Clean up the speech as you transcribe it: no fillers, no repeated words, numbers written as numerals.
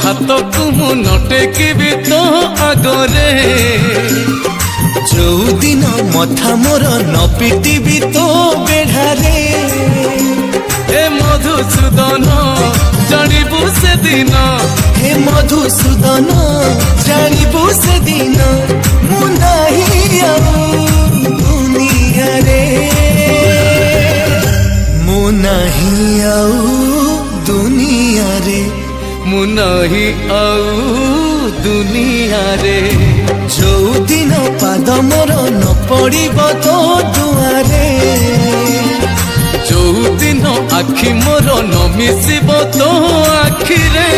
हाथ को नटेकी तो आगरे जो दिन मथा मोर न पिटिबी तो बेढ़ारे हे मधुसूदन जानिबू से दिन हे मधुसूदन जानिबू से दिन मु नाही आउ दुनिया रे मु नाही आउ दुनिया रे मु नाही आउ दुनिया रे जो दिन पाद मोर न पड़ब तो दुआरे जो दिन आखि मोर न मिसिब तो आखिरे